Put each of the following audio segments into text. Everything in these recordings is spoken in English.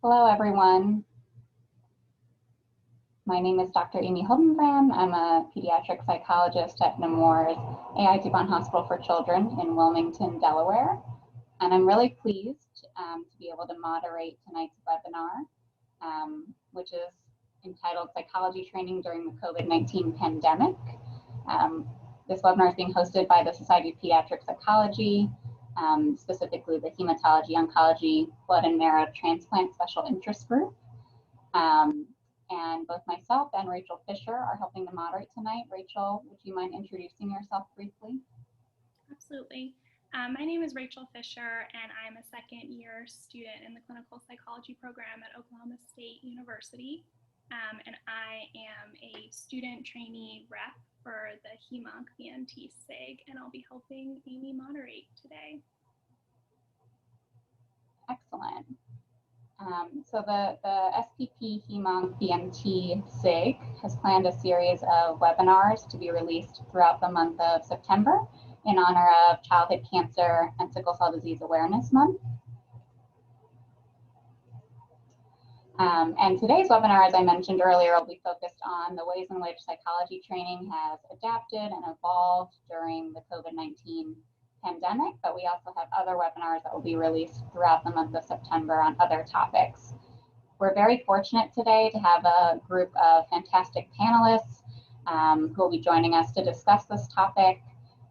Hello, everyone. My name is Dr. Amy Hildenbrand. I'm a pediatric psychologist at Nemours AI Dupont Hospital for Children in Wilmington, Delaware. And I'm really pleased to be able to moderate tonight's webinar, which is entitled Psychology Training During the COVID-19 Pandemic. This webinar is being hosted by the Society of Pediatric Psychology, specifically the Hematology, Oncology, Blood and Marrow Transplant Special Interest Group. And both myself and Rachel Fisher are helping to moderate tonight. Rachel, would you mind introducing yourself briefly? Absolutely. My name is Rachel Fisher, and I'm a second-year student in the clinical psychology program at Oklahoma State University. And I am a student trainee rep for the HEMONC BMT SIG, and I'll be helping Amy moderate today. Excellent. So the SPP HEMONC BMT SIG has planned a series of webinars to be released throughout the month of September in honor of Childhood Cancer and Sickle Cell Disease Awareness Month. And today's webinar, as I mentioned earlier, will be focused on the ways in which psychology training has adapted and evolved during the COVID-19 pandemic, but we also have other webinars that will be released throughout the month of September on other topics. We're very fortunate today to have a group of fantastic panelists who will be joining us to discuss this topic.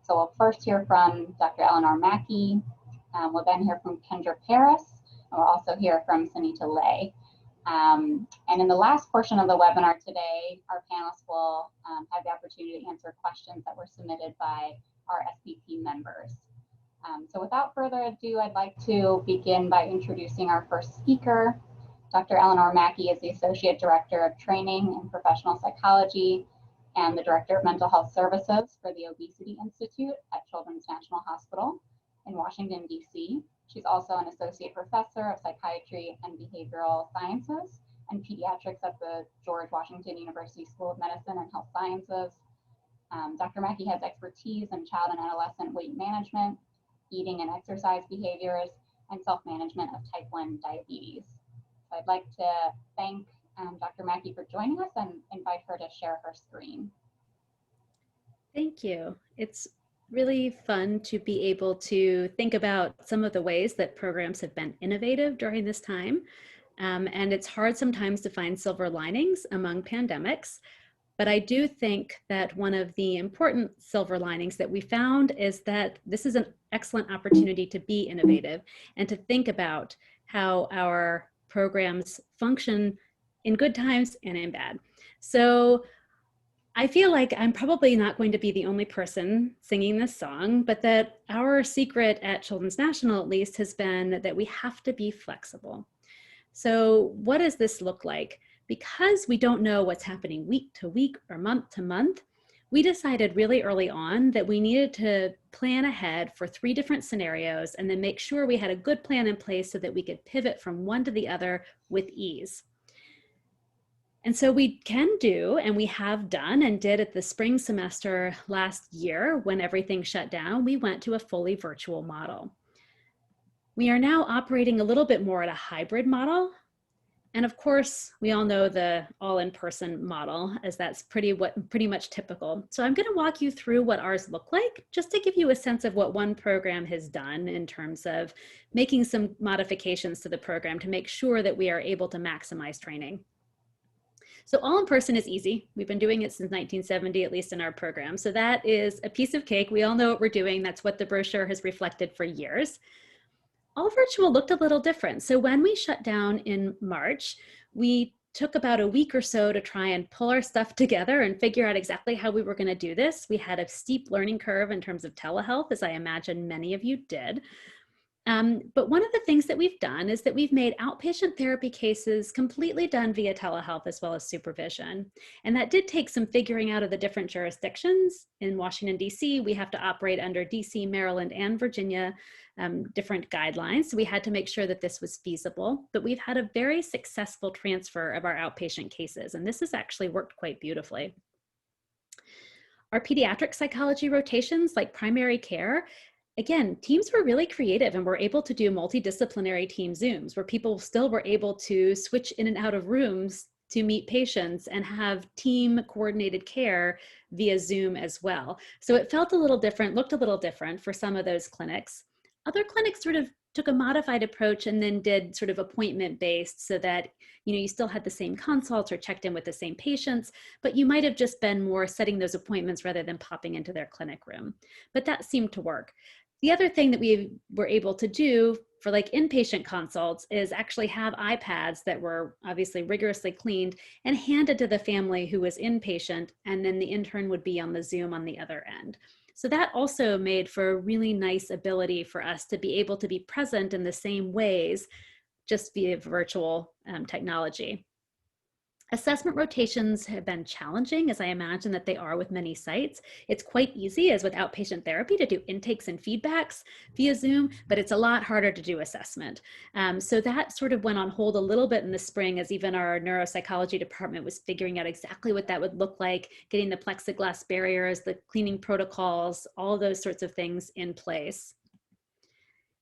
So we'll first hear from Dr. Eleanor Mackey. We'll then hear from Kendra Paris, and we'll also hear from Sunita Lay. And in the last portion of the webinar today, our panelists will have the opportunity to answer questions that were submitted by our SPP members. So without further ado, I'd like to begin by introducing our first speaker. Dr. Eleanor Mackey is the Associate Director of Training and Professional Psychology and the Director of Mental Health Services for the Obesity Institute at Children's National Hospital in Washington, D.C. She's also an Associate Professor of Psychiatry and Behavioral Sciences and Pediatrics at the George Washington University School of Medicine and Health Sciences. Dr. Mackey has expertise in child and adolescent weight management, eating and exercise behaviors, and self-management of type 1 diabetes. So I'd like to thank Dr. Mackey for joining us and invite her to share her screen. Thank you. It's really fun to be able to think about some of the ways that programs have been innovative during this time. And it's hard sometimes to find silver linings among pandemics. But I do think that one of the important silver linings that we found is that this is an excellent opportunity to be innovative and to think about how our programs function in good times and in bad. So I feel like I'm probably not going to be the only person singing this song, but that our secret at Children's National, at least, has been that we have to be flexible. So what does this look like? Because we don't know what's happening week to week or month to month, we decided really early on that we needed to plan ahead for 3 different scenarios and then make sure we had a good plan in place so that we could pivot from one to the other with ease. And so we can do, and we have done and did at the spring semester last year when everything shut down, we went to a fully virtual model. We are now operating a little bit more at a hybrid model. And of course, we all know the all-in-person model, as that's pretty much typical. So I'm going to walk you through what ours look like, just to give you a sense of what one program has done in terms of making some modifications to the program to make sure that we are able to maximize training. So all-in-person is easy. We've been doing it since 1970, at least in our program. So that is a piece of cake. We all know what we're doing. That's what the brochure has reflected for years. All virtual looked a little different. So when we shut down in March, we took about a week or so to try and pull our stuff together and figure out exactly how we were going to do this. We had a steep learning curve in terms of telehealth, as I imagine many of you did. But one of the things that we've done is that we've made outpatient therapy cases completely done via telehealth as well as supervision. And that did take some figuring out of the different jurisdictions. In Washington, D.C., we have to operate under D.C., Maryland, and Virginia different guidelines. So we had to make sure that this was feasible. But we've had a very successful transfer of our outpatient cases. And this has actually worked quite beautifully. Our pediatric psychology rotations, like primary care, again, teams were really creative and were able to do multidisciplinary team Zooms where people still were able to switch in and out of rooms to meet patients and have team coordinated care via Zoom as well. So it felt a little different, looked a little different for some of those clinics. Other clinics sort of took a modified approach and then did sort of appointment based so that, you know, you still had the same consults or checked in with the same patients, but you might have just been more setting those appointments rather than popping into their clinic room. But that seemed to work. The other thing that we were able to do for like inpatient consults is actually have iPads that were obviously rigorously cleaned and handed to the family who was inpatient, and then the intern would be on the Zoom on the other end. So that also made for a really nice ability for us to be able to be present in the same ways, just via virtual technology. Assessment rotations have been challenging, as I imagine that they are with many sites. It's quite easy, as with outpatient therapy, to do intakes and feedbacks via Zoom, but it's a lot harder to do assessment. So that sort of went on hold a little bit in the spring, as even our neuropsychology department was figuring out exactly what that would look like, getting the plexiglass barriers, the cleaning protocols, all those sorts of things in place.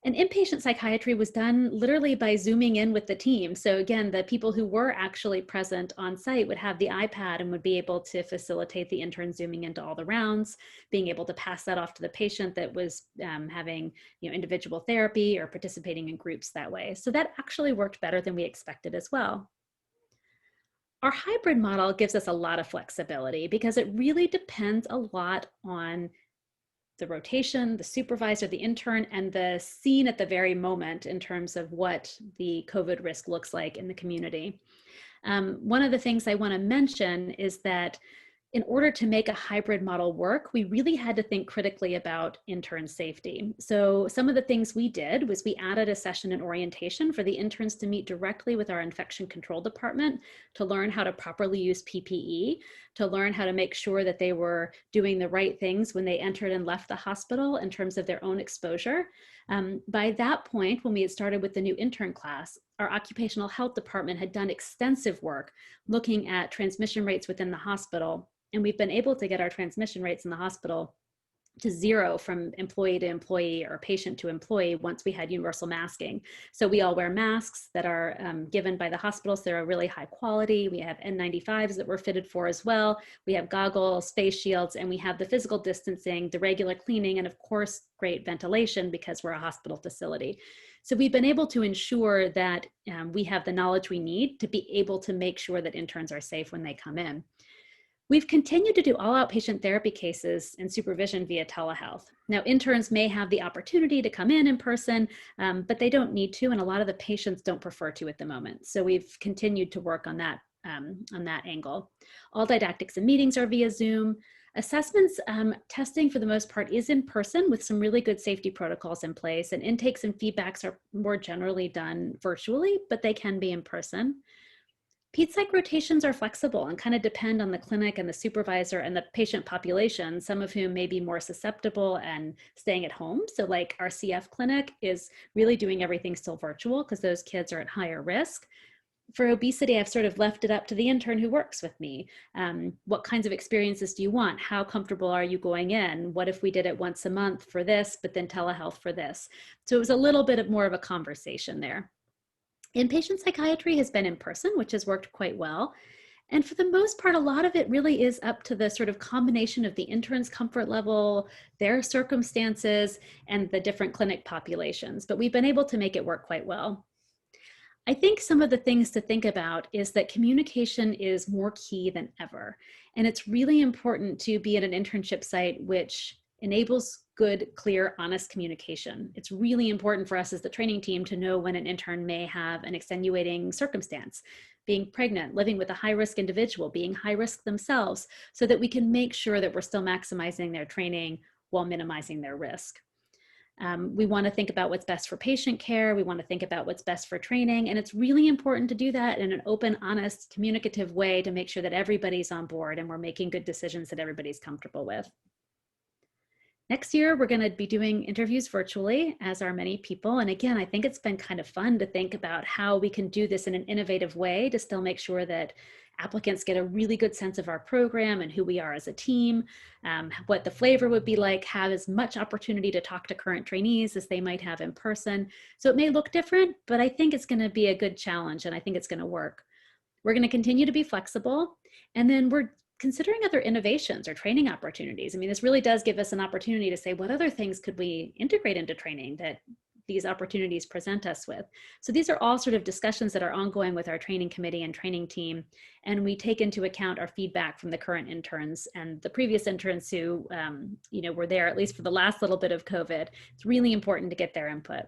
And inpatient psychiatry was done literally by Zooming in with the team. So again, the people who were actually present on site would have the iPad and would be able to facilitate the intern Zooming into all the rounds, being able to pass that off to the patient that was having, you know, individual therapy or participating in groups that way. So that actually worked better than we expected as well. Our hybrid model gives us a lot of flexibility because it really depends a lot on the rotation, the supervisor, the intern, and the scene at the very moment in terms of what the COVID risk looks like in the community. One of the things I want to mention is that in order to make a hybrid model work, we really had to think critically about intern safety. So some of the things we did was we added a session in orientation for the interns to meet directly with our infection control department to learn how to properly use PPE, to learn how to make sure that they were doing the right things when they entered and left the hospital in terms of their own exposure. By that point, when we had started with the new intern class, our occupational health department had done extensive work looking at transmission rates within the hospital. And we've been able to get our transmission rates in the hospital to zero from employee to employee or patient to employee once we had universal masking. So we all wear masks that are given by the hospitals. They're really high quality. We have N95s that we're fitted for as well. We have goggles, face shields, and we have the physical distancing, the regular cleaning, and of course, great ventilation because we're a hospital facility. So we've been able to ensure that we have the knowledge we need to be able to make sure that interns are safe when they come in. We've continued to do all outpatient therapy cases and supervision via telehealth. Now, interns may have the opportunity to come in person, but they don't need to, and a lot of the patients don't prefer to at the moment. So we've continued to work on that angle. All didactics and meetings are via Zoom. Assessments, testing for the most part is in person with some really good safety protocols in place, and intakes and feedbacks are more generally done virtually, but they can be in person. Ped Psych rotations are flexible and kind of depend on the clinic and the supervisor and the patient population, some of whom may be more susceptible and staying at home. So like our CF clinic is really doing everything still virtual because those kids are at higher risk. For obesity, I've sort of left it up to the intern who works with me. What kinds of experiences do you want? How comfortable are you going in? What if we did it once a month for this, but then telehealth for this? So it was a little bit more of a conversation there. Inpatient psychiatry has been in person, which has worked quite well. And for the most part, a lot of it really is up to the sort of combination of the intern's comfort level, their circumstances, and the different clinic populations. But we've been able to make it work quite well. I think some of the things to think about is that communication is more key than ever. And it's really important to be at an internship site which enables good, clear, honest communication. It's really important for us as the training team to know when an intern may have an extenuating circumstance, being pregnant, living with a high-risk individual, being high risk themselves, so that we can make sure that we're still maximizing their training while minimizing their risk. We want to think about what's best for patient care. We want to think about what's best for training. And it's really important to do that in an open, honest, communicative way to make sure that everybody's on board and we're making good decisions that everybody's comfortable with. Next year, we're going to be doing interviews virtually, as are many people. And again, I think it's been kind of fun to think about how we can do this in an innovative way to still make sure that applicants get a really good sense of our program and who we are as a team, what the flavor would be like, have as much opportunity to talk to current trainees as they might have in person. So it may look different, but I think it's going to be a good challenge, and I think it's going to work. We're going to continue to be flexible, and then we're considering other innovations or training opportunities. I mean, this really does give us an opportunity to say, what other things could we integrate into training that these opportunities present us with? So these are all sort of discussions that are ongoing with our training committee and training team. And we take into account our feedback from the current interns and the previous interns who were there at least for the last little bit of COVID. It's really important to get their input.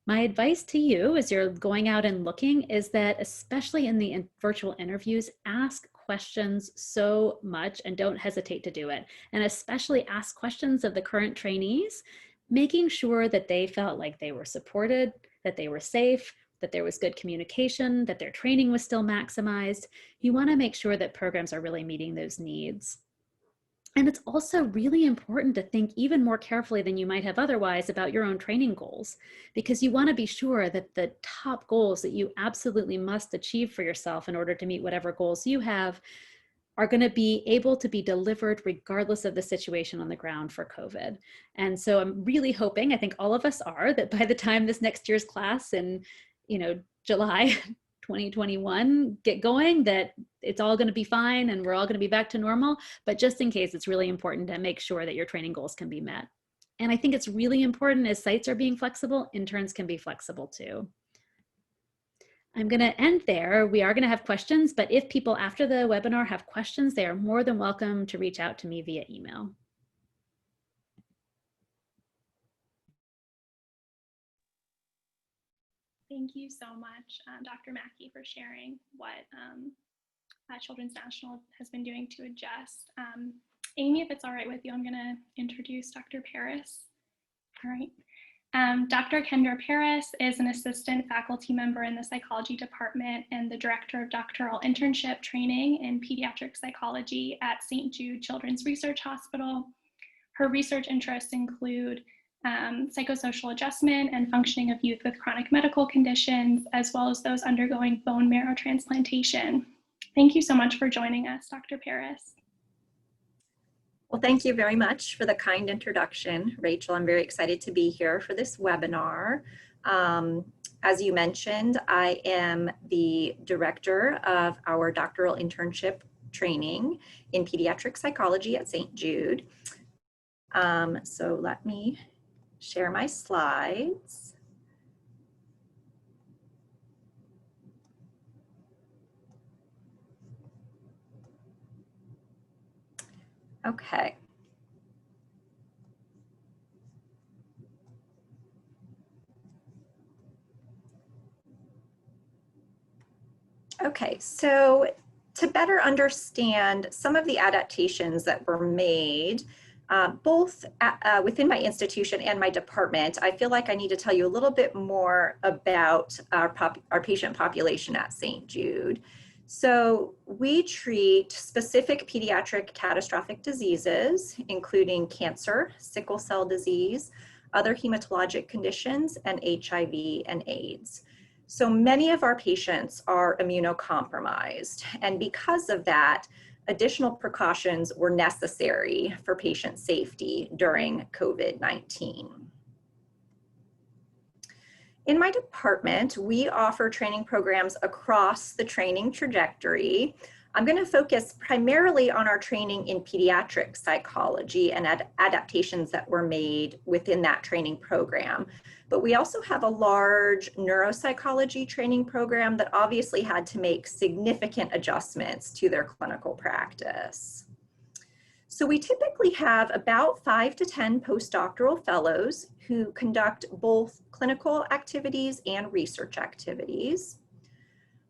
My advice to you as you're going out and looking is that, especially in the virtual interviews, ask questions so much and don't hesitate to do it. And especially ask questions of the current trainees, making sure that they felt like they were supported, that they were safe, that there was good communication, that their training was still maximized. You want to make sure that programs are really meeting those needs. And it's also really important to think even more carefully than you might have otherwise about your own training goals, because you want to be sure that the top goals that you absolutely must achieve for yourself in order to meet whatever goals you have are going to be able to be delivered regardless of the situation on the ground for COVID. And so I'm really hoping, I think all of us are, that by the time this next year's class in, July 2021 get going, that it's all going to be fine and we're all going to be back to normal. But just in case, it's really important to make sure that your training goals can be met. And I think it's really important, as sites are being flexible, interns can be flexible too. I'm going to end there. We are going to have questions, but if people after the webinar have questions, they are more than welcome to reach out to me via email. Thank you so much, Dr. Mackey, for sharing what Children's National has been doing to adjust. Amy, if it's all right with you, I'm going to introduce Dr. Paris. All right. Dr. Kendra Paris is an assistant faculty member in the psychology department and the director of doctoral internship training in pediatric psychology at St. Jude Children's Research Hospital. Her research interests include psychosocial adjustment and functioning of youth with chronic medical conditions, as well as those undergoing bone marrow transplantation. Thank you so much for joining us, Dr. Paris. Well, thank you very much for the kind introduction, Rachel. I'm very excited to be here for this webinar. As you mentioned, I am the director of our doctoral internship training in pediatric psychology at St. Jude. So let me share my slides. Okay. Okay, so to better understand some of the adaptations that were made, both within my institution and my department, I feel like I need to tell you a little bit more about our patient population at St. Jude. So we treat specific pediatric catastrophic diseases, including cancer, sickle cell disease, other hematologic conditions, and HIV and AIDS. So many of our patients are immunocompromised, and because of that, additional precautions were necessary for patient safety during COVID-19. In my department, we offer training programs across the training trajectory. I'm going to focus primarily on our training in pediatric psychology and adaptations that were made within that training program. But we also have a large neuropsychology training program that obviously had to make significant adjustments to their clinical practice. So we typically have about 5 to 10 postdoctoral fellows who conduct both clinical activities and research activities.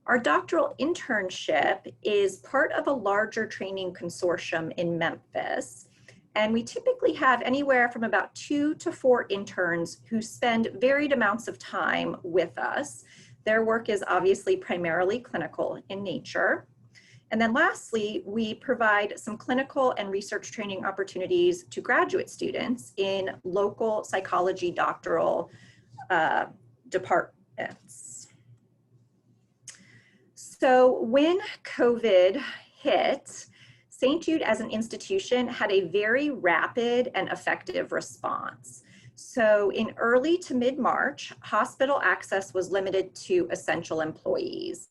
Our doctoral internship is part of a larger training consortium in Memphis, and we typically have anywhere from about 2 to 4 interns who spend varied amounts of time with us. Their work is obviously primarily clinical in nature. And then lastly, we provide some clinical and research training opportunities to graduate students in local psychology doctoral departments. So when COVID hit, St. Jude as an institution had a very rapid and effective response. So in early to mid-March, hospital access was limited to essential employees.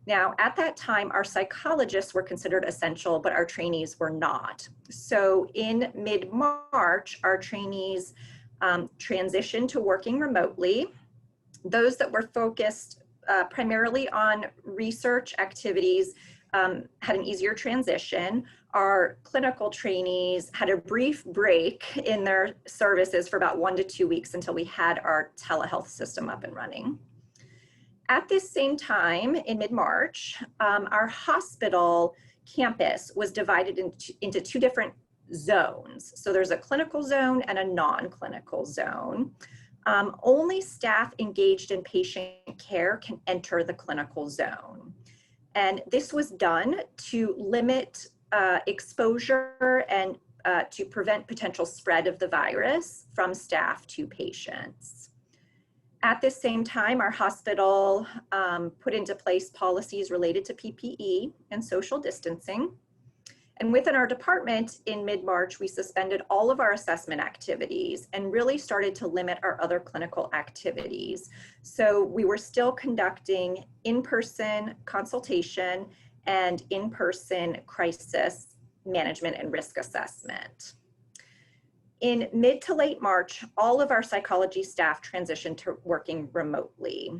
Now, at that time, our psychologists were considered essential, but our trainees were not. So in mid-March, our trainees transitioned to working remotely. Those that were focused primarily on research activities had an easier transition. Our clinical trainees had a brief break in their services for about 1 to 2 weeks until we had our telehealth system up and running. At this same time, in mid-March, our hospital campus was divided into 2 different zones. So there's a clinical zone and a non-clinical zone. Only staff engaged in patient care can enter the clinical zone. And this was done to limit exposure and to prevent potential spread of the virus from staff to patients. At this same time, our hospital put into place policies related to PPE and social distancing. And within our department in mid-March, we suspended all of our assessment activities and really started to limit our other clinical activities. So we were still conducting in-person consultation and in-person crisis management and risk assessment. In mid to late March, all of our psychology staff transitioned to working remotely.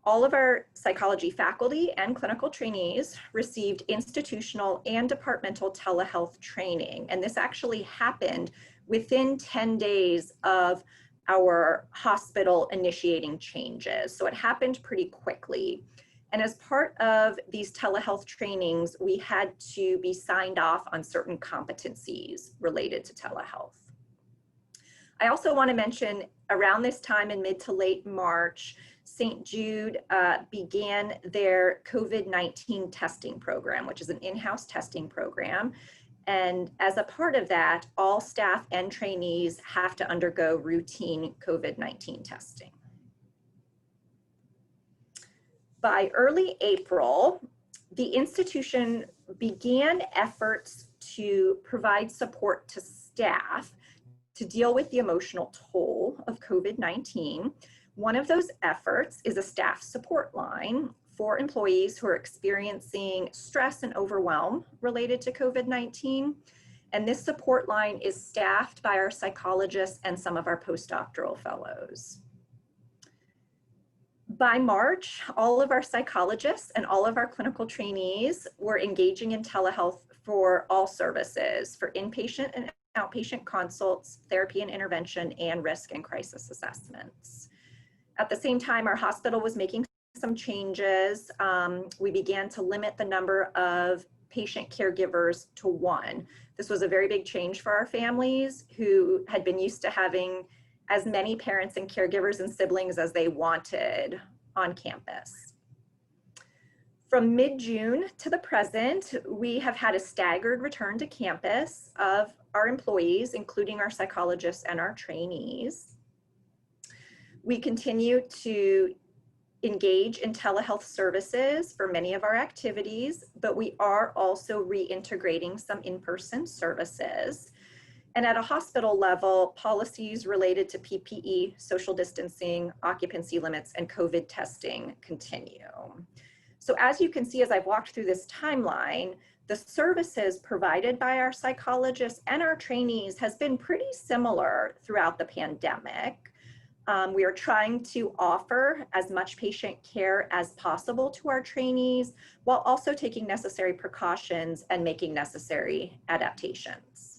All of our psychology faculty and clinical trainees received institutional and departmental telehealth training. And this actually happened within 10 days of our hospital initiating changes. So it happened pretty quickly. And as part of these telehealth trainings, we had to be signed off on certain competencies related to telehealth. I also want to mention around this time in mid to late March, St. Jude began their COVID-19 testing program, which is an in-house testing program. And as a part of that, all staff and trainees have to undergo routine COVID-19 testing. By early April, the institution began efforts to provide support to staff to deal with the emotional toll of COVID-19. One of those efforts is a staff support line for employees who are experiencing stress and overwhelm related to COVID-19. And this support line is staffed by our psychologists and some of our postdoctoral fellows. By March, all of our psychologists and all of our clinical trainees were engaging in telehealth for all services, for inpatient and outpatient consults, therapy and intervention, and risk and crisis assessments. At the same time, our hospital was making some changes. We began to limit the number of patient caregivers to 1. This was a very big change for our families who had been used to having as many parents and caregivers and siblings as they wanted on campus. From mid-June to the present, we have had a staggered return to campus of our employees, including our psychologists and our trainees. We continue to engage in telehealth services for many of our activities, but we are also reintegrating some in-person services. And at a hospital level, policies related to PPE, social distancing, occupancy limits, and COVID testing continue. So as you can see, as I've walked through this timeline, the services provided by our psychologists and our trainees has been pretty similar throughout the pandemic. We are trying to offer as much patient care as possible to our trainees while also taking necessary precautions and making necessary adaptations.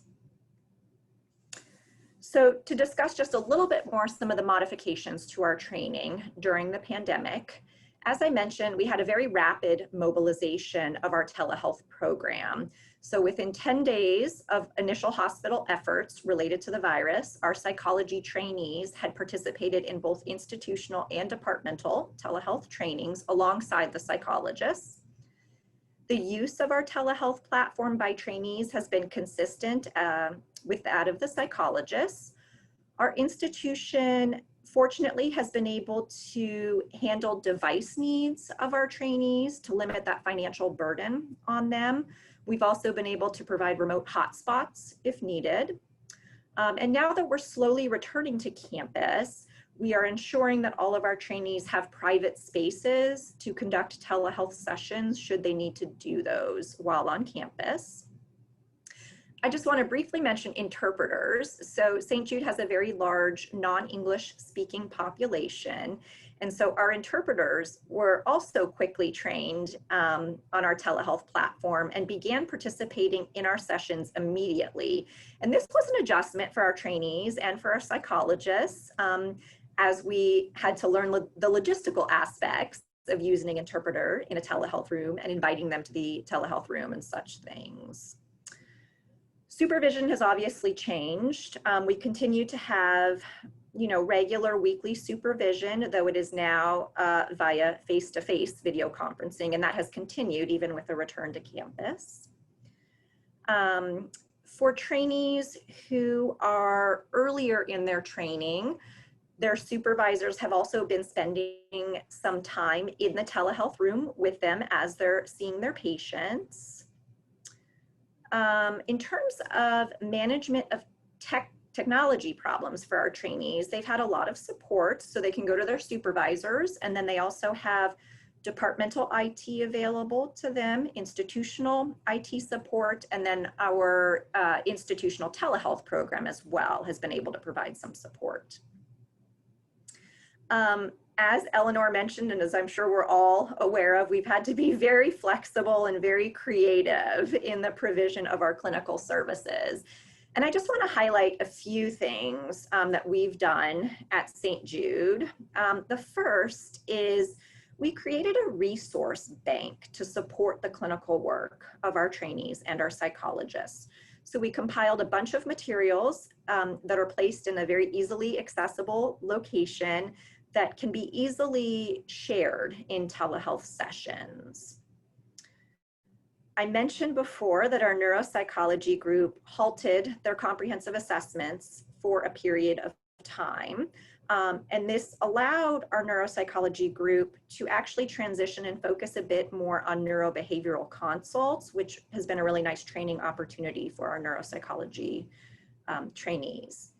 So to discuss just a little bit more some of the modifications to our training during the pandemic, as I mentioned, we had a very rapid mobilization of our telehealth program. So within 10 days of initial hospital efforts related to the virus, our psychology trainees had participated in both institutional and departmental telehealth trainings alongside the psychologists. The use of our telehealth platform by trainees has been consistent with that of the psychologists. Our institution, fortunately, has been able to handle device needs of our trainees to limit that financial burden on them. We've also been able to provide remote hotspots if needed. And now that we're slowly returning to campus, we are ensuring that all of our trainees have private spaces to conduct telehealth sessions should they need to do those while on campus. I just want to briefly mention interpreters. So St. Jude has a very large non-English speaking population. And so our interpreters were also quickly trained on our telehealth platform and began participating in our sessions immediately. And this was an adjustment for our trainees and for our psychologists as we had to learn the logistical aspects of using an interpreter in a telehealth room and inviting them to the telehealth room and such things. Supervision has obviously changed. We continue to have, regular weekly supervision, though it is now via face-to-face video conferencing, and that has continued even with the return to campus. For trainees who are earlier in their training, their supervisors have also been spending some time in the telehealth room with them as they're seeing their patients. In terms of management of technology problems for our trainees, they've had a lot of support so they can go to their supervisors, and then they also have departmental IT available to them, institutional IT support, and then our institutional telehealth program as well has been able to provide some support. As Eleanor mentioned, and as I'm sure we're all aware of, we've had to be very flexible and very creative in the provision of our clinical services. And I just want to highlight a few things that we've done at St. Jude. The first is we created a resource bank to support the clinical work of our trainees and our psychologists. So we compiled a bunch of materials that are placed in a very easily accessible location that can be easily shared in telehealth sessions. I mentioned before that our neuropsychology group halted their comprehensive assessments for a period of time. And this allowed our neuropsychology group to actually transition and focus a bit more on neurobehavioral consults, which has been a really nice training opportunity for our neuropsychology trainees.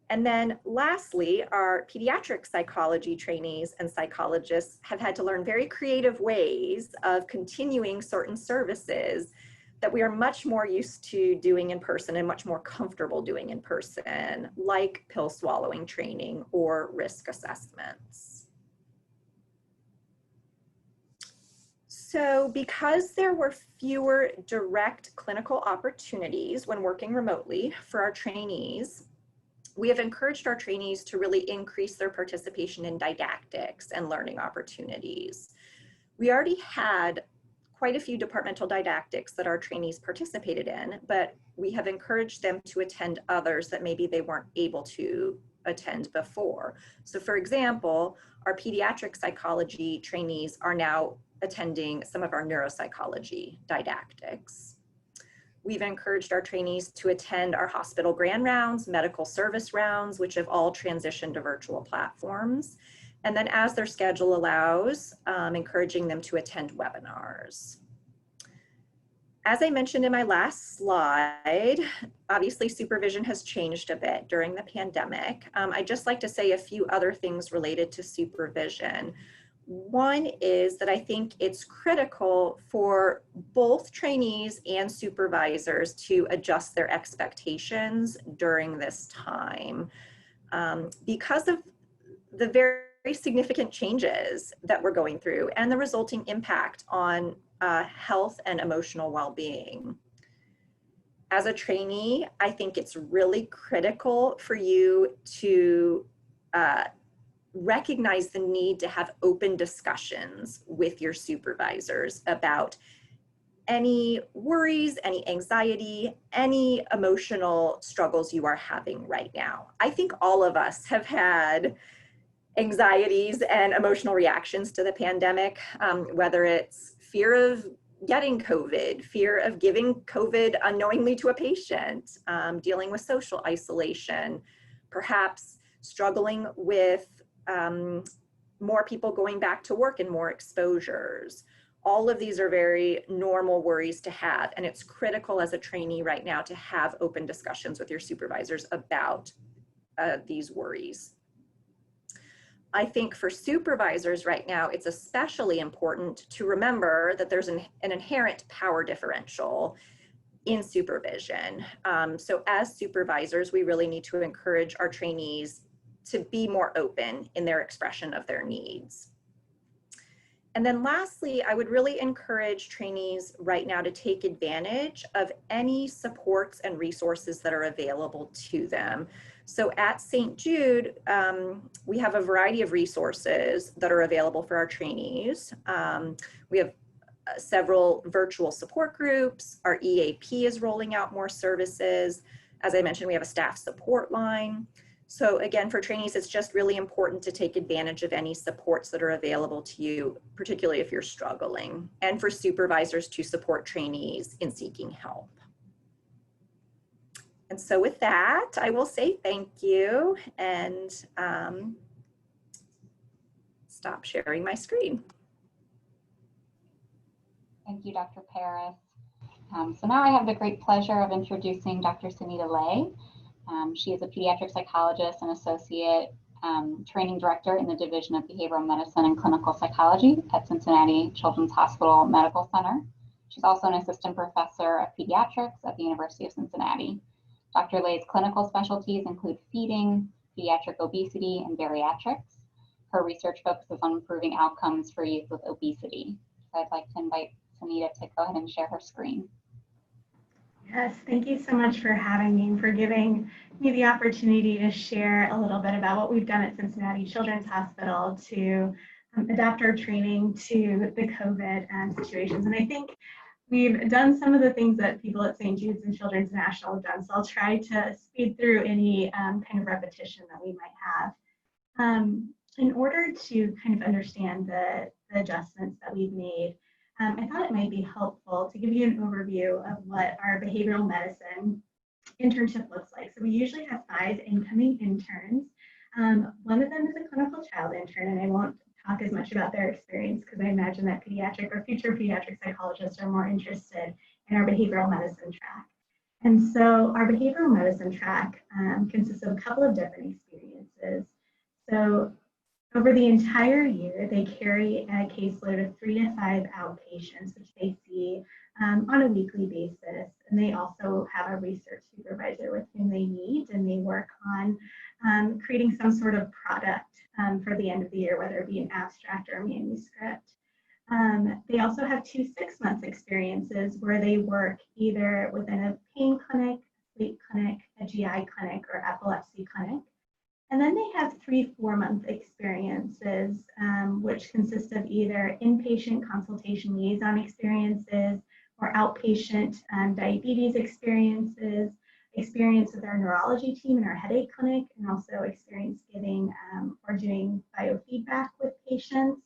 And then lastly, our pediatric psychology trainees and psychologists have had to learn very creative ways of continuing certain services that we are much more used to doing in person and much more comfortable doing in person, like pill swallowing training or risk assessments. So because there were fewer direct clinical opportunities when working remotely for our trainees, we have encouraged our trainees to really increase their participation in didactics and learning opportunities. We already had quite a few departmental didactics that our trainees participated in, but we have encouraged them to attend others that maybe they weren't able to attend before. So for example, our pediatric psychology trainees are now attending some of our neuropsychology didactics. We've encouraged our trainees to attend our hospital grand rounds, medical service rounds, which have all transitioned to virtual platforms. And then as their schedule allows, encouraging them to attend webinars. As I mentioned in my last slide, obviously supervision has changed a bit during the pandemic. I'd just like to say a few other things related to supervision. One is that I think it's critical for both trainees and supervisors to adjust their expectations during this time. Because of the very significant changes that we're going through and the resulting impact on health and emotional well-being. As a trainee, I think it's really critical for you to recognize the need to have open discussions with your supervisors about any worries, any anxiety, any emotional struggles you are having right now. I think all of us have had anxieties and emotional reactions to the pandemic, whether it's fear of getting COVID, fear of giving COVID unknowingly to a patient, dealing with social isolation, perhaps struggling with more people going back to work and more exposures. All of these are very normal worries to have, and it's critical as a trainee right now to have open discussions with your supervisors about these worries. I think for supervisors right now, it's especially important to remember that there's an inherent power differential in supervision. So as supervisors, we really need to encourage our trainees to be more open in their expression of their needs. And then lastly, I would really encourage trainees right now to take advantage of any supports and resources that are available to them. So at St. Jude, we have a variety of resources that are available for our trainees. We have several virtual support groups. Our EAP is rolling out more services. As I mentioned, we have a staff support line. So again, for trainees, it's just really important to take advantage of any supports that are available to you, particularly if you're struggling, and for supervisors to support trainees in seeking help. And so with that, I will say thank you and stop sharing my screen. Thank you, Dr. Paris. So now I have the great pleasure of introducing Dr. Sunita Lay. She is a pediatric psychologist and associate training director in the Division of Behavioral Medicine and Clinical Psychology at Cincinnati Children's Hospital Medical Center. She's also an assistant professor of pediatrics at the University of Cincinnati. Dr. Lay's clinical specialties include feeding, pediatric obesity, and bariatrics. Her research focuses on improving outcomes for youth with obesity. So I'd like to invite Sunita to go ahead and share her screen. Yes, thank you so much for having me and for giving me the opportunity to share a little bit about what we've done at Cincinnati Children's Hospital to adapt our training to the COVID situations. And I think we've done some of the things that people at St. Jude's and Children's National have done, so I'll try to speed through any kind of repetition that we might have. In order to kind of understand the adjustments that we've made, I thought it might be helpful to give you an overview of what our behavioral medicine internship looks like. So we usually have 5 incoming interns. One of them is a clinical child intern, and I won't talk as much about their experience because I imagine that pediatric or future pediatric psychologists are more interested in our behavioral medicine track. And so our behavioral medicine track consists of a couple of different experiences. So over the entire year, they carry a caseload of 3 to 5 outpatients, which they see on a weekly basis. And they also have a research supervisor with whom they meet, and they work on creating some sort of product for the end of the year, whether it be an abstract or a manuscript. They also have 2 6-month experiences where they work either within a pain clinic, sleep clinic, a GI clinic, or epilepsy clinic. And then they have 3 4-month experiences, which consist of either inpatient consultation liaison experiences or outpatient diabetes experiences, experience with our neurology team in our headache clinic, and also experience giving or doing biofeedback with patients.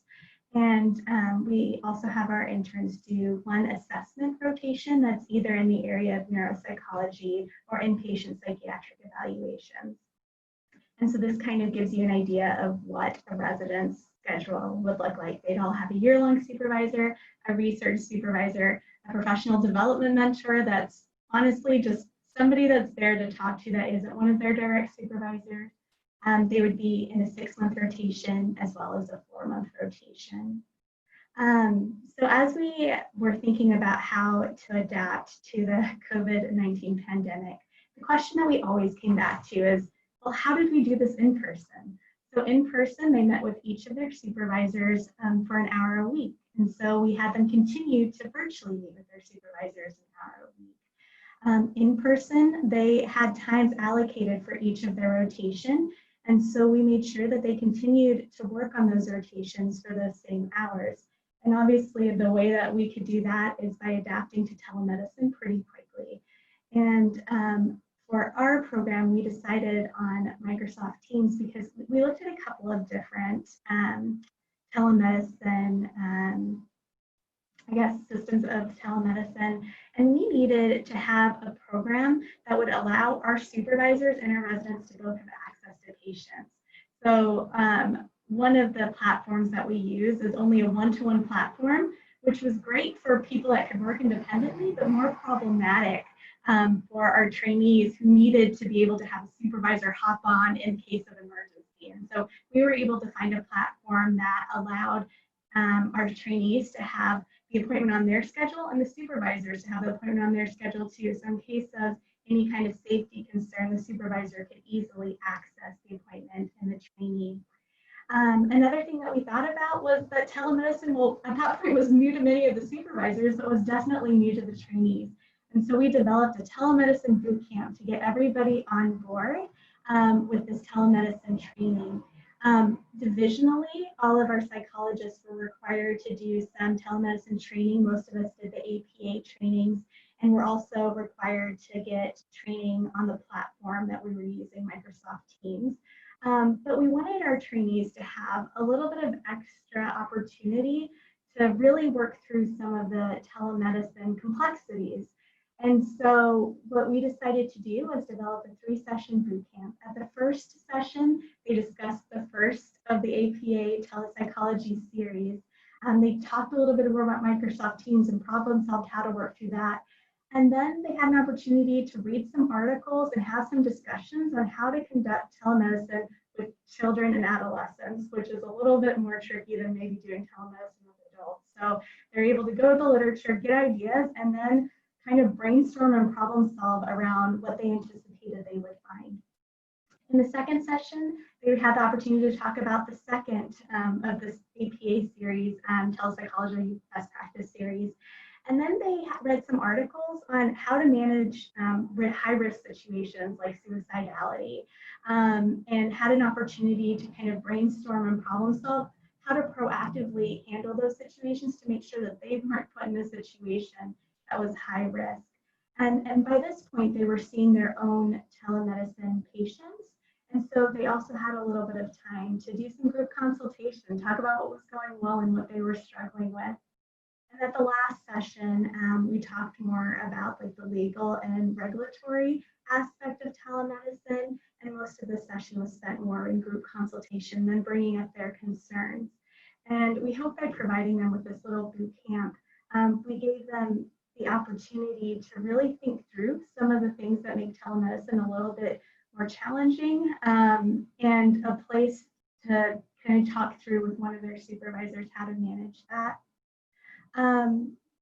And we also have our interns do 1 assessment rotation that's either in the area of neuropsychology or inpatient psychiatric evaluations. And so this kind of gives you an idea of what a residence schedule would look like. They'd all have a year-long supervisor, a research supervisor, a professional development mentor that's honestly just somebody that's there to talk to that isn't one of their direct supervisors. They would be in a 6-month rotation as well as a 4-month rotation. So as we were thinking about how to adapt to the COVID-19 pandemic, the question that we always came back to is, well, how did we do this in person? So in person, they met with each of their supervisors for an hour a week. And so we had them continue to virtually meet with their supervisors an hour a week. In person, they had times allocated for each of their rotation. And so we made sure that they continued to work on those rotations for those same hours. And obviously the way that we could do that is by adapting to telemedicine pretty quickly. And for our program, we decided on Microsoft Teams because we looked at a couple of different telemedicine systems of telemedicine, and we needed to have a program that would allow our supervisors and our residents to both have access to patients. So one of the platforms that we use is only a one-to-one platform, which was great for people that could work independently, but more problematic for our trainees who needed to be able to have a supervisor hop on in case of emergency. And so we were able to find a platform that allowed our trainees to have the appointment on their schedule and the supervisors to have the appointment on their schedule too. So in case of any kind of safety concern, the supervisor could easily access the appointment and the trainee. Another thing that we thought about was that telemedicine, well, at that point was new to many of the supervisors, but was definitely new to the trainees. And so we developed a telemedicine boot camp to get everybody on board with this telemedicine training. Divisionally, all of our psychologists were required to do some telemedicine training. Most of us did the APA trainings, and we're also required to get training on the platform that we were using, Microsoft Teams. But we wanted our trainees to have a little bit of extra opportunity to really work through some of the telemedicine complexities. And so what we decided to do was develop a 3-session boot camp. At the first session, they discussed the first of the APA telepsychology series. They talked a little bit more about Microsoft Teams and problem solved how to work through that. And then they had an opportunity to read some articles and have some discussions on how to conduct telemedicine with children and adolescents, which is a little bit more tricky than maybe doing telemedicine with adults. So they're able to go to the literature, get ideas, and then kind of brainstorm and problem solve around what they anticipated they would find. In the second session, they had the opportunity to talk about the second of this APA series, telepsychology best practice series. And then they read some articles on how to manage high-risk situations like suicidality, and had an opportunity to kind of brainstorm and problem solve how to proactively handle those situations to make sure that they weren't put in a situation that was high risk. And by this point, they were seeing their own telemedicine patients. And so they also had a little bit of time to do some group consultation, talk about what was going well and what they were struggling with. And at the last session, we talked more about like the legal and regulatory aspect of telemedicine, and most of the session was spent more in group consultation than bringing up their concerns. And we hope by providing them with this little boot camp, we gave them the opportunity to really think through some of the things that make telemedicine a little bit more challenging, and a place to kind of talk through with one of their supervisors how to manage that.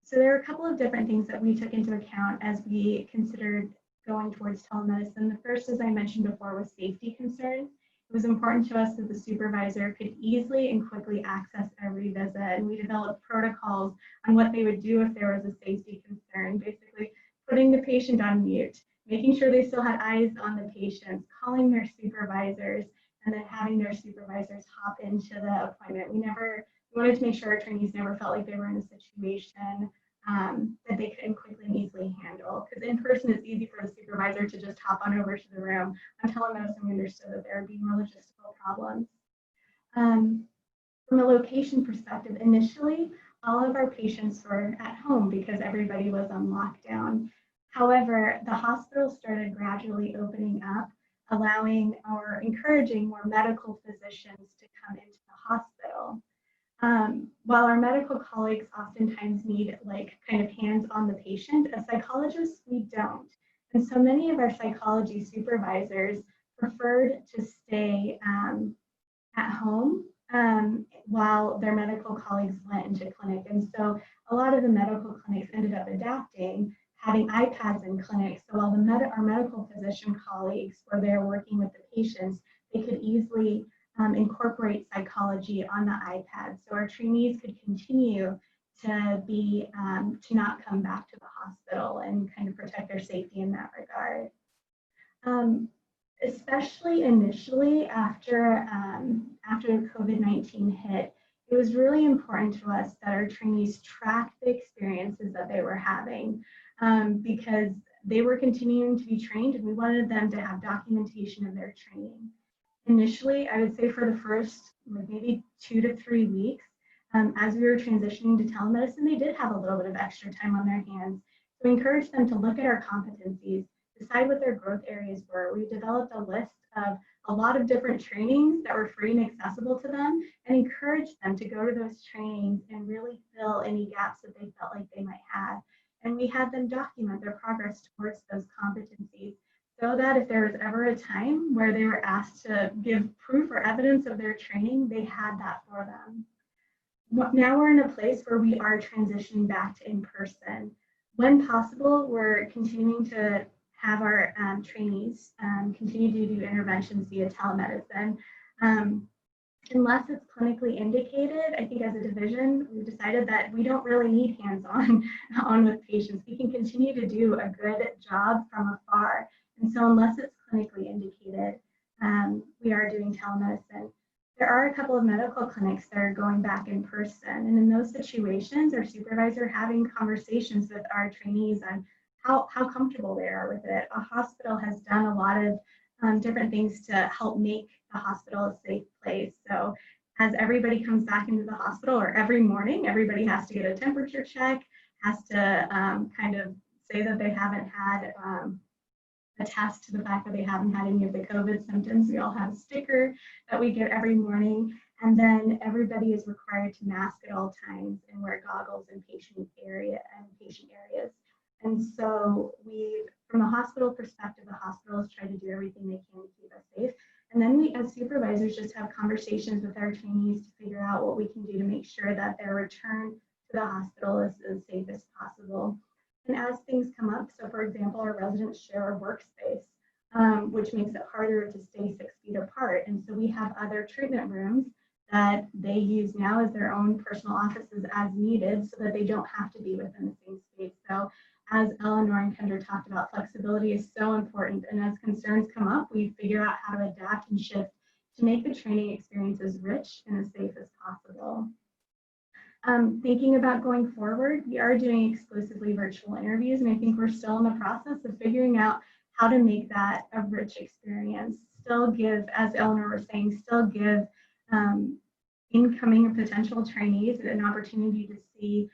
So there are a couple of different things that we took into account as we considered going towards telemedicine. The first, as I mentioned before, was safety concerns. It was important to us that the supervisor could easily and quickly access every visit, and we developed protocols on what they would do if there was a safety concern, basically putting the patient on mute, making sure they still had eyes on the patients, calling their supervisors, and then having their supervisors hop into the appointment. We wanted to make sure our trainees never felt like they were in a situation that they couldn't quickly and easily handle. Because in person, it's easy for the supervisor to just hop on over to the room. On telemedicine, we understood that there would be more logistical problems. From a location perspective, initially, all of our patients were at home because everybody was on lockdown. However, the hospital started gradually opening up, allowing or encouraging more medical physicians to come into the hospital. While our medical colleagues oftentimes need like kind of hands on the patient, as psychologists, we don't. And so many of our psychology supervisors preferred to stay at home while their medical colleagues went into clinic. And so a lot of the medical clinics ended up adapting, having iPads in clinics. So while our medical physician colleagues were there working with the patients, they could easily incorporate psychology on the iPad, so our trainees could continue to be to not come back to the hospital and kind of protect their safety in that regard. Especially initially after COVID-19 hit, it was really important to us that our trainees track the experiences that they were having, because they were continuing to be trained, and we wanted them to have documentation of their training. Initially, I would say for the first maybe 2 to 3 weeks, as we were transitioning to telemedicine, they did have a little bit of extra time on their hands. So we encouraged them to look at our competencies, decide what their growth areas were. We developed a list of a lot of different trainings that were free and accessible to them, and encouraged them to go to those trainings and really fill any gaps that they felt like they might have. And we had them document their progress towards those competencies, so that if there was ever a time where they were asked to give proof or evidence of their training, they had that for them. Now we're in a place where we are transitioning back to in-person. When possible, we're continuing to have our trainees continue to do interventions via telemedicine. Unless it's clinically indicated, I think as a division, we've decided that we don't really need hands-on with patients. We can continue to do a good job from afar. And so unless it's clinically indicated, we are doing telemedicine. There are a couple of medical clinics that are going back in person. And in those situations, our supervisor having conversations with our trainees on how comfortable they are with it. A hospital has done a lot of different things to help make the hospital a safe place. So as everybody comes back into the hospital, or every morning, everybody has to get a temperature check, has to kind of say that they haven't had attest to the fact that they haven't had any of the COVID symptoms. We all have a sticker that we get every morning. And then everybody is required to mask at all times and wear goggles in patient areas. And so from a hospital perspective, the hospitals try to do everything they can to keep us safe. And then we, as supervisors, just have conversations with our trainees to figure out what we can do to make sure that their return to the hospital is as safe as possible. And as things come up, so for example, our residents share a workspace, which makes it harder to stay 6 feet apart. And so we have other treatment rooms that they use now as their own personal offices as needed, so that they don't have to be within the same space. So as Eleanor and Kendra talked about, flexibility is so important. And as concerns come up, we figure out how to adapt and shift to make the training experience as rich and as safe as possible. Thinking about going forward, we are doing exclusively virtual interviews, and I think we're still in the process of figuring out how to make that a rich experience. Still give, as Eleanor was saying, still give incoming or potential trainees an opportunity to see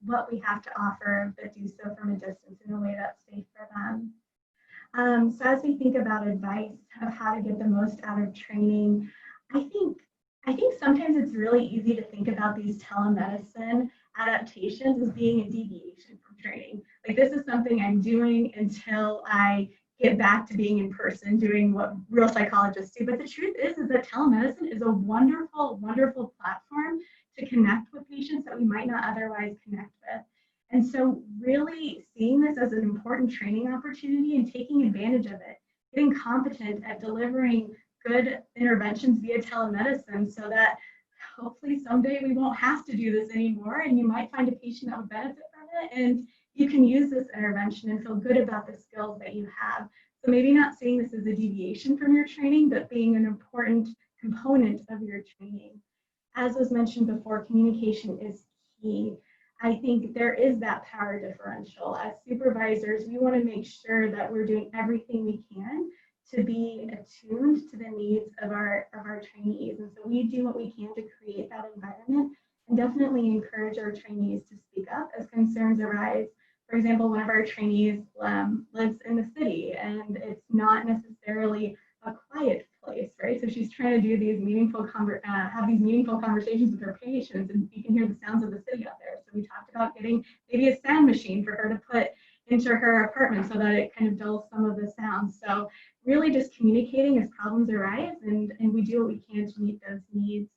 what we have to offer, but do so from a distance in a way that's safe for them. So as we think about advice of how to get the most out of training, I think sometimes it's really easy to think about these telemedicine adaptations as being a deviation from training. Like, this is something I'm doing until I get back to being in person, doing what real psychologists do. But the truth is that telemedicine is a wonderful, wonderful platform to connect with patients that we might not otherwise connect with. And so really seeing this as an important training opportunity and taking advantage of it, getting competent at delivering good interventions via telemedicine, so that hopefully someday we won't have to do this anymore, and you might find a patient that would benefit from it, and you can use this intervention and feel good about the skills that you have. So maybe not seeing this as a deviation from your training, but being an important component of your training. As was mentioned before, communication is key. I think there is that power differential. As supervisors, we want to make sure that we're doing everything we can to be attuned to the needs of our trainees. And so we do what we can to create that environment, and definitely encourage our trainees to speak up as concerns arise. For example, one of our trainees lives in the city, and it's not necessarily a quiet place, right? So she's trying to do these have these meaningful conversations with her patients, and you can hear the sounds of the city out there. So we talked about getting maybe a sound machine for her to put into her apartment so that it kind of dulls some of the sounds. So really just communicating as problems arise, and we do what we can to meet those needs.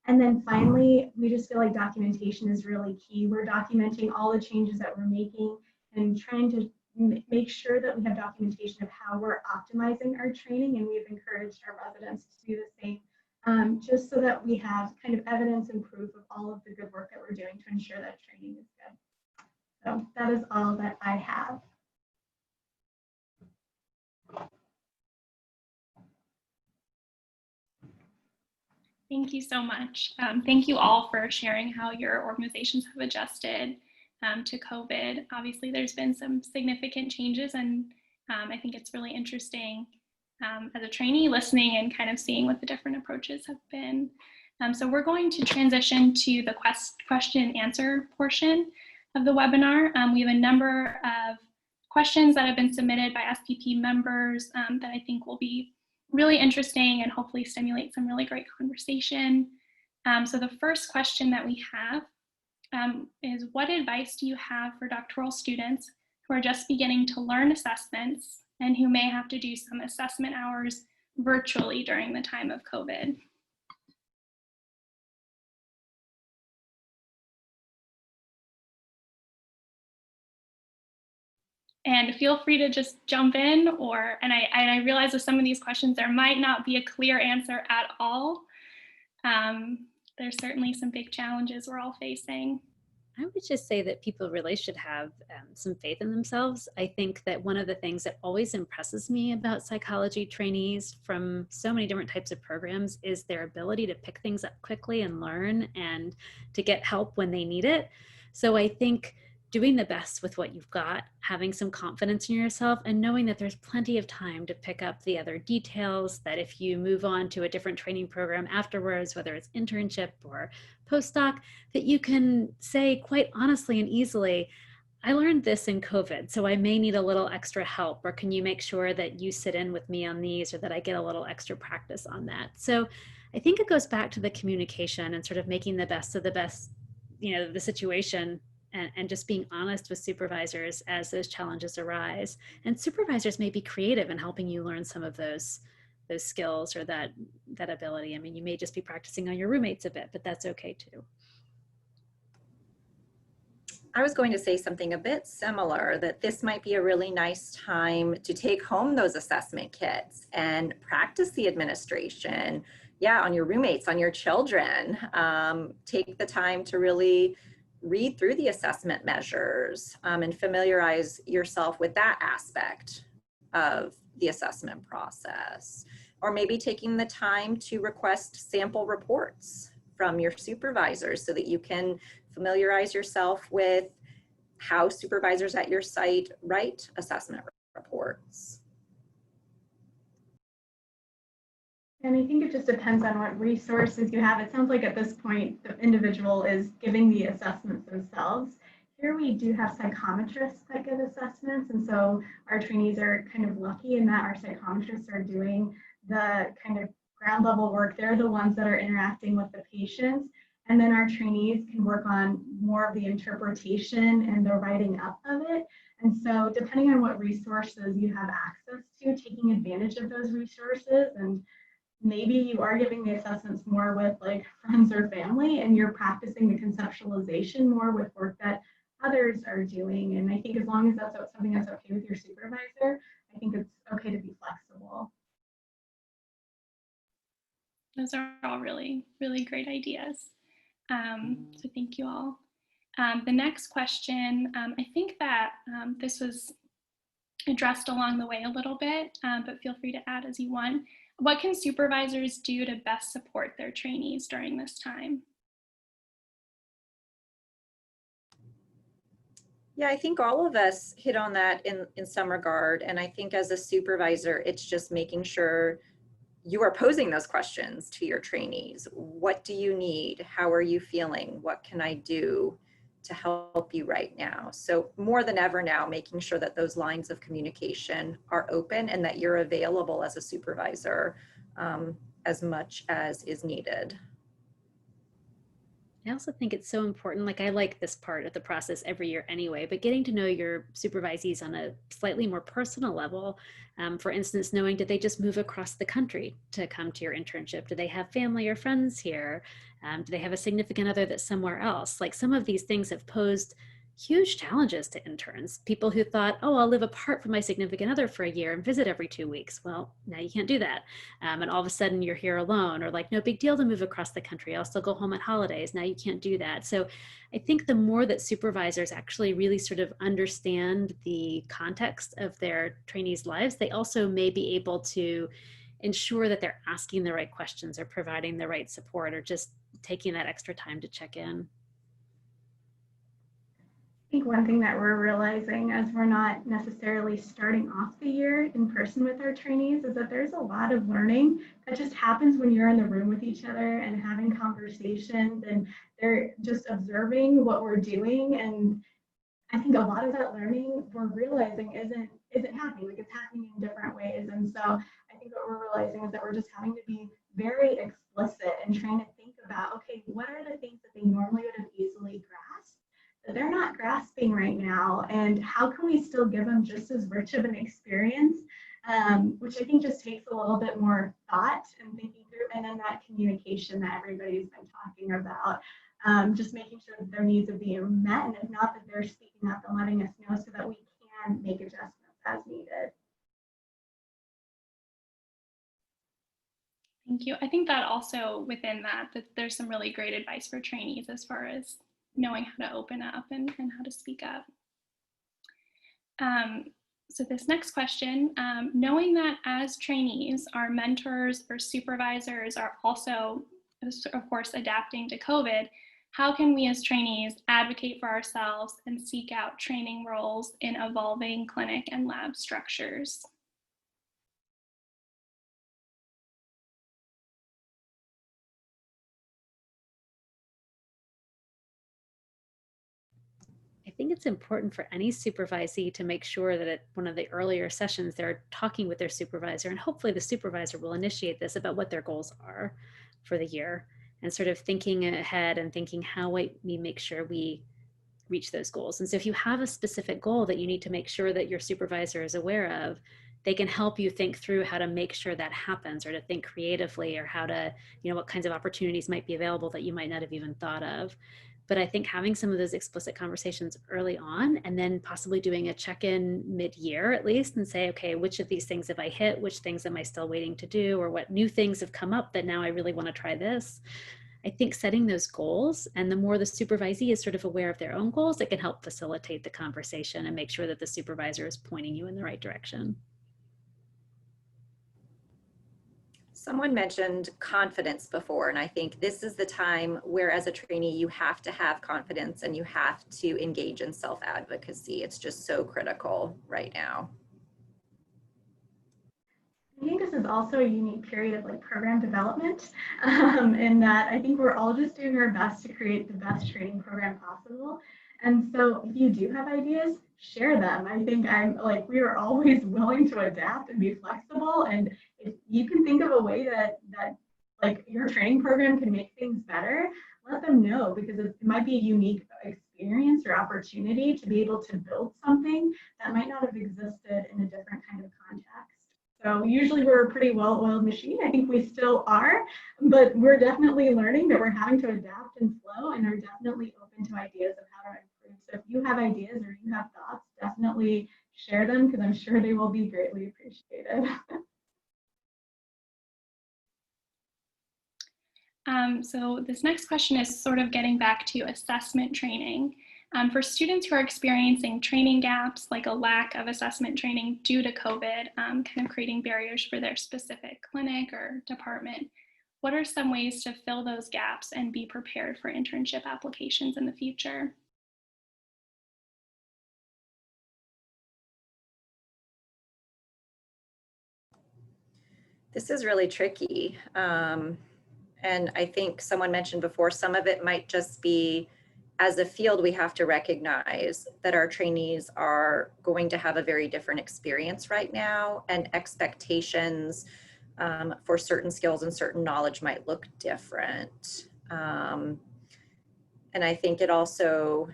And then finally, we just feel like documentation is really key. We're documenting all the changes that we're making and trying to make sure that we have documentation of how we're optimizing our training, and we've encouraged our residents to do the same, just so that we have kind of evidence and proof of all of the good work that we're doing to ensure that training is good. So that is all that I have. Thank you so much. Thank you all for sharing how your organizations have adjusted to COVID. Obviously, there's been some significant changes, and I think it's really interesting as a trainee listening and kind of seeing what the different approaches have been. So we're going to transition to the question and answer portion of the webinar. We have a number of questions that have been submitted by SPP members that I think will be really interesting and hopefully stimulate some really great conversation. So the first question that we have is, what advice do you have for doctoral students who are just beginning to learn assessments and who may have to do some assessment hours virtually during the time of COVID? And feel free to just jump in, and I realize with some of these questions, there might not be a clear answer at all. There's certainly some big challenges we're all facing. I would just say that people really should have some faith in themselves. I think that one of the things that always impresses me about psychology trainees from so many different types of programs is their ability to pick things up quickly and learn and to get help when they need it. So I think doing the best with what you've got, having some confidence in yourself, and knowing that there's plenty of time to pick up the other details, that if you move on to a different training program afterwards, whether it's internship or postdoc, that you can say quite honestly and easily, I learned this in COVID, so I may need a little extra help, or can you make sure that you sit in with me on these, or that I get a little extra practice on that? So I think it goes back to the communication and sort of making the best of the best, the situation, and just being honest with supervisors as those challenges arise. And supervisors may be creative in helping you learn some of those skills or that ability. I mean, you may just be practicing on your roommates a bit, but that's okay too. I was going to say something a bit similar, that this might be a really nice time to take home those assessment kits and practice the administration. Yeah, on your roommates, on your children. Take the time to really read through the assessment measures and familiarize yourself with that aspect of the assessment process. Or maybe taking the time to request sample reports from your supervisors so that you can familiarize yourself with how supervisors at your site write assessment reports. And I think it just depends on what resources you have. It sounds like at this point, the individual is giving the assessments themselves. Here we do have psychometrists that give assessments. And so our trainees are kind of lucky in that our psychometrists are doing the kind of ground level work. They're the ones that are interacting with the patients. And then our trainees can work on more of the interpretation and the writing up of it. And so depending on what resources you have access to, taking advantage of those resources, and maybe you are giving the assessments more with like friends or family, and you're practicing the conceptualization more with work that others are doing. And I think as long as that's something that's okay with your supervisor, I think it's okay to be flexible. Those are all really, really great ideas. So thank you all. The next question, I think that this was addressed along the way a little bit, but feel free to add as you want. What can supervisors do to best support their trainees during this time? Yeah, I think all of us hit on that in some regard. And I think as a supervisor, it's just making sure you are posing those questions to your trainees. What do you need? How are you feeling? What can I do to help you right now? So more than ever now, making sure that those lines of communication are open and that you're available as a supervisor as much as is needed. I also think it's so important, like I like this part of the process every year anyway, but getting to know your supervisees on a slightly more personal level. For instance, knowing, did they just move across the country to come to your internship? Do they have family or friends here? Do they have a significant other that's somewhere else? Like some of these things have posed huge challenges to interns. People who thought, oh, I'll live apart from my significant other for a year and visit every 2 weeks. Well, now you can't do that. And all of a sudden you're here alone, or like, no big deal to move across the country. I'll still go home at holidays. Now you can't do that. So I think the more that supervisors actually really sort of understand the context of their trainees' lives, they also may be able to ensure that they're asking the right questions or providing the right support or just taking that extra time to check in. think one thing that we're realizing as we're not necessarily starting off the year in person with our trainees is that there's a lot of learning that just happens when you're in the room with each other and having conversations, and they're just observing what we're doing. And I think a lot of that learning we're realizing isn't happening, like it's happening in different ways. And so I think what we're realizing is that we're just having to be very explicit and trying to think about, okay, what are the things that they normally would have easily grasped that they're not grasping right now, and how can we still give them just as rich of an experience, which I think just takes a little bit more thought and thinking through, and then that communication that everybody's been talking about. Just making sure that their needs are being met, and if not, that they're speaking up and letting us know so that we can make adjustments as needed. Thank you. I think that also within that there's some really great advice for trainees as far as knowing how to open up and how to speak up. So this next question, knowing that as trainees, our mentors or supervisors are also, of course, adapting to COVID, how can we as trainees advocate for ourselves and seek out training roles in evolving clinic and lab structures? I think it's important for any supervisee to make sure that at one of the earlier sessions, they're talking with their supervisor, and hopefully the supervisor will initiate this about what their goals are for the year, and sort of thinking ahead and thinking how we make sure we reach those goals. And so if you have a specific goal that you need to make sure that your supervisor is aware of, they can help you think through how to make sure that happens, or to think creatively, or how to, what kinds of opportunities might be available that you might not have even thought of. But I think having some of those explicit conversations early on, and then possibly doing a check-in mid-year at least, and say, okay, which of these things have I hit? Which things am I still waiting to do? Or what new things have come up that now I really want to try this? I think setting those goals, and the more the supervisee is sort of aware of their own goals, it can help facilitate the conversation and make sure that the supervisor is pointing you in the right direction. Someone mentioned confidence before, and I think this is the time where as a trainee, you have to have confidence and you have to engage in self-advocacy. It's just so critical right now. I think this is also a unique period of program development, in that I think we're all just doing our best to create the best training program possible. And so if you do have ideas, share them. I think we are always willing to adapt and be flexible. And if you can think of a way that your training program can make things better, let them know, because it might be a unique experience or opportunity to be able to build something that might not have existed in a different kind of context. So usually we're a pretty well-oiled machine. I think we still are, but we're definitely learning that we're having to adapt and flow, and are definitely open to ideas of how to improve. So if you have ideas or you have thoughts, definitely share them, because I'm sure they will be greatly appreciated. So this next question is sort of getting back to assessment training. For students who are experiencing training gaps, like a lack of assessment training due to COVID, kind of creating barriers for their specific clinic or department, what are some ways to fill those gaps and be prepared for internship applications in the future? This is really tricky. And I think someone mentioned before, some of it might just be, as a field, we have to recognize that our trainees are going to have a very different experience right now, and expectations for certain skills and certain knowledge might look different. And I think it also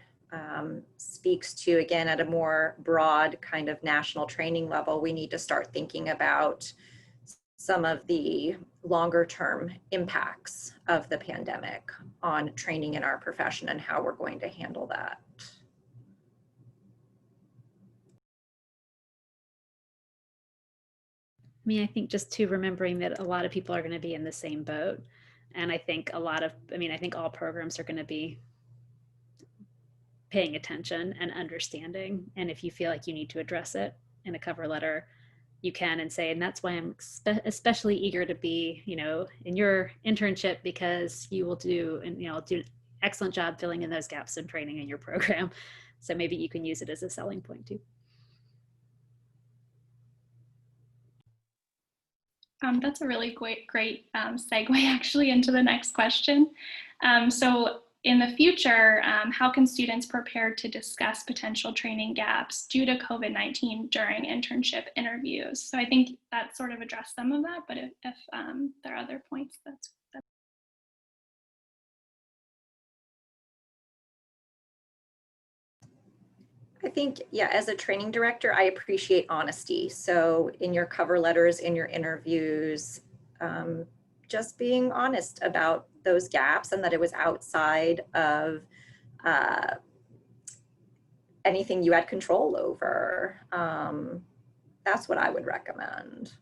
speaks to, again, at a more broad kind of national training level, we need to start thinking about some of the longer term impacts of the pandemic on training in our profession and how we're going to handle that. I mean, I think just too, remembering that a lot of people are going to be in the same boat. And I think I think all programs are going to be paying attention and understanding. And if you feel like you need to address it in a cover letter, you can, and say, and that's why I'm especially eager to be, in your internship, because you will do, do an excellent job filling in those gaps in training in your program. So maybe you can use it as a selling point too. That's a really great segue actually into the next question. So in the future, how can students prepare to discuss potential training gaps due to COVID-19 during internship interviews? So I think that sort of addressed some of that, but if there are other points, that's I think, yeah, as a training director, I appreciate honesty. So in your cover letters, in your interviews, just being honest about those gaps and that it was outside of anything you had control over. That's what I would recommend.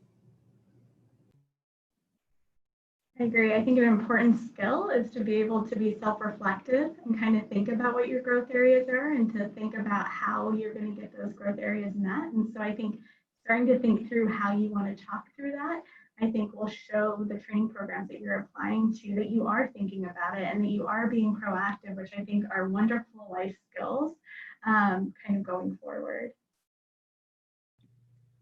I agree. I think an important skill is to be able to be self-reflective and kind of think about what your growth areas are and to think about how you're going to get those growth areas met. And so I think starting to think through how you want to talk through that, I think will show the training programs that you're applying to that you are thinking about it and that you are being proactive, which I think are wonderful life skills kind of going forward.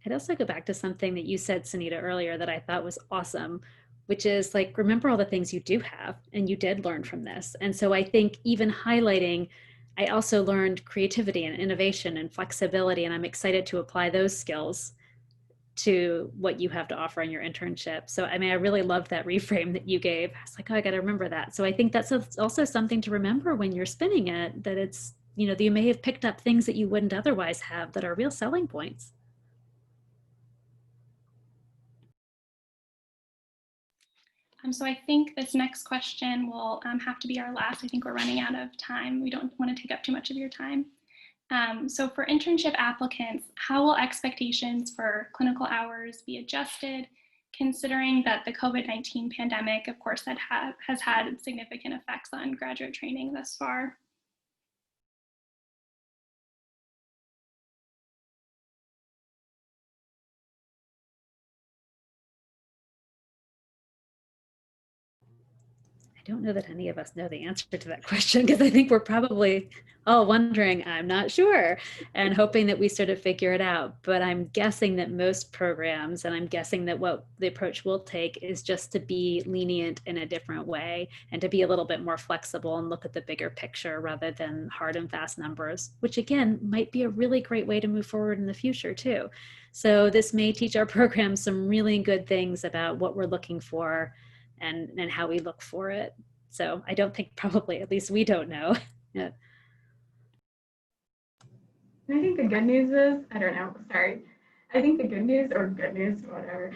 I'd also go back to something that you said, Sunita, earlier that I thought was awesome, which is like, remember all the things you do have and you did learn from this. And so I think even highlighting, I also learned creativity and innovation and flexibility, and I'm excited to apply those skills to what you have to offer in your internship. So, I mean, I really loved that reframe that you gave. I was like, oh, I got to remember that. So I think that's also something to remember when you're spinning it, that it's, you know, that you may have picked up things that you wouldn't otherwise have that are real selling points. So I think this next question will have to be our last. I think we're running out of time. We don't want to take up too much of your time. So for internship applicants, how will expectations for clinical hours be adjusted, considering that the COVID-19 pandemic, of course, that has had significant effects on graduate training thus far? I don't know that any of us know the answer to that question, because I think we're probably all wondering, I'm not sure, and hoping that we sort of figure it out. But I'm guessing that most programs, and I'm guessing that what the approach will take is just to be lenient in a different way and to be a little bit more flexible and look at the bigger picture rather than hard and fast numbers, which again might be a really great way to move forward in the future too. So this may teach our program some really good things about what we're looking for and how we look for it. So I don't think, probably, at least we don't know. Yeah. I think the good news is, I don't know, sorry. I think the good news, or good news, whatever,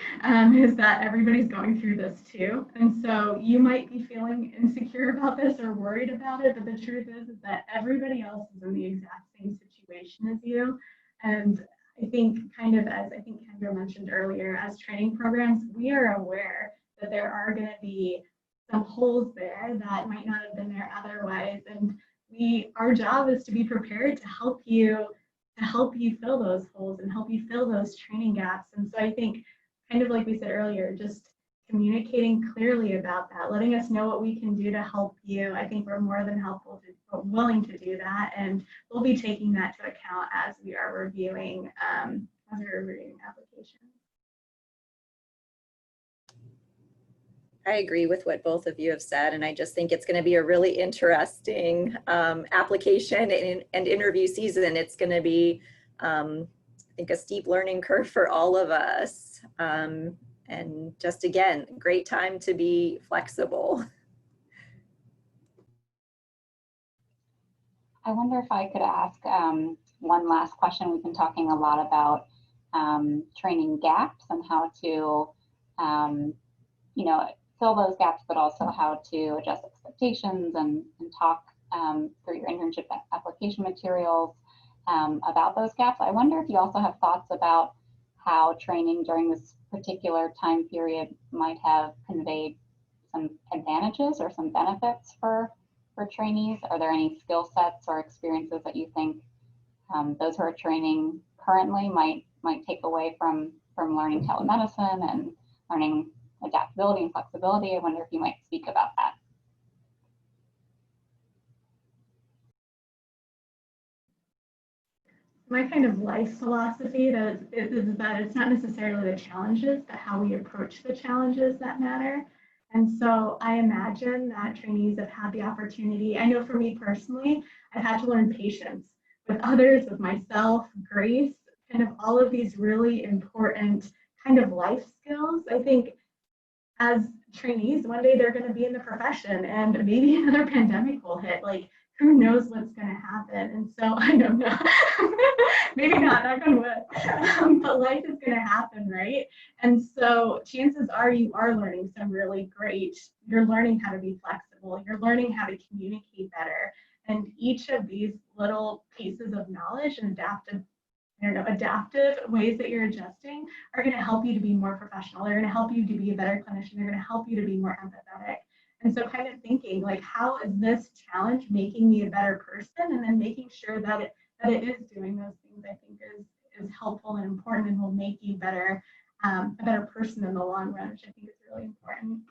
is that everybody's going through this too. And so you might be feeling insecure about this or worried about it, but the truth is that everybody else is in the exact same situation as you. And I think, kind of as I think Kendra mentioned earlier, as training programs, we are aware that there are going to be some holes there that might not have been there otherwise. And our job is to be prepared to help you fill those holes and help you fill those training gaps. And so I think, kind of like we said earlier, just communicating clearly about that, letting us know what we can do to help you. I think we're more than willing to do that, and we'll be taking that to account as we are reviewing applications. I agree with what both of you have said, and I just think it's going to be a really interesting application and interview season. It's going to be, I think, a steep learning curve for all of us. And just, again, great time to be flexible. I wonder if I could ask one last question. We've been talking a lot about training gaps and how to, fill those gaps, but also how to adjust expectations and talk through your internship application materials about those gaps. I wonder if you also have thoughts about how training during this particular time period might have conveyed some advantages or some benefits for trainees. Are there any skill sets or experiences that you think those who are training currently might take away from learning telemedicine and learning adaptability and flexibility? I wonder if you might speak about that. my kind of life philosophy is that it's not necessarily the challenges, but how we approach the challenges that matter. And so I imagine that trainees have had the opportunity. I know for me personally, I've had to learn patience with others, with myself, grace, kind of all of these really important kind of life skills. I think as trainees, one day they're going to be in the profession and maybe another pandemic will hit. Like, who knows what's going to happen? And so I don't know. Maybe not, knock on wood. But life is going to happen, right? And so chances are you are learning some really great, you're learning how to be flexible, you're learning how to communicate better. And each of these little pieces of knowledge and adaptive ways that you're adjusting are going to help you to be more professional. They're going to help you to be a better clinician. They're going to help you to be more empathetic. And so kind of thinking like, how is this challenge making me a better person? And then making sure that it is doing those things, I think is helpful and important and will make you better, a better person in the long run, which I think is really important.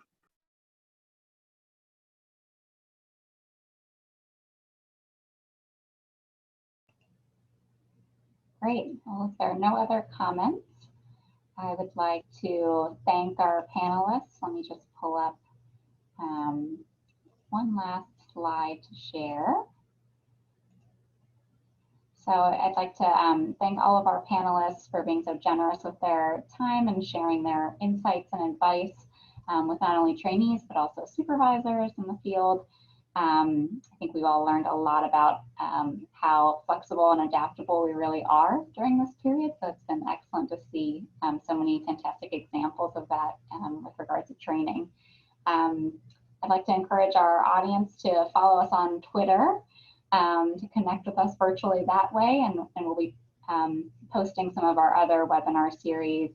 Great. Well, if there are no other comments, I would like to thank our panelists. Let me just pull up one last slide to share. So I'd like to thank all of our panelists for being so generous with their time and sharing their insights and advice with not only trainees, but also supervisors in the field. I think we've all learned a lot about how flexible and adaptable we really are during this period. So it's been excellent to see so many fantastic examples of that with regards to training. I'd like to encourage our audience to follow us on Twitter to connect with us virtually that way. And we'll be posting some of our other webinar series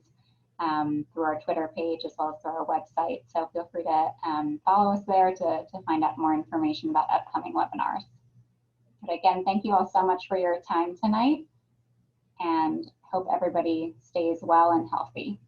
through our Twitter page as well as through our website. So feel free to follow us there to find out more information about upcoming webinars. But again, thank you all so much for your time tonight and hope everybody stays well and healthy.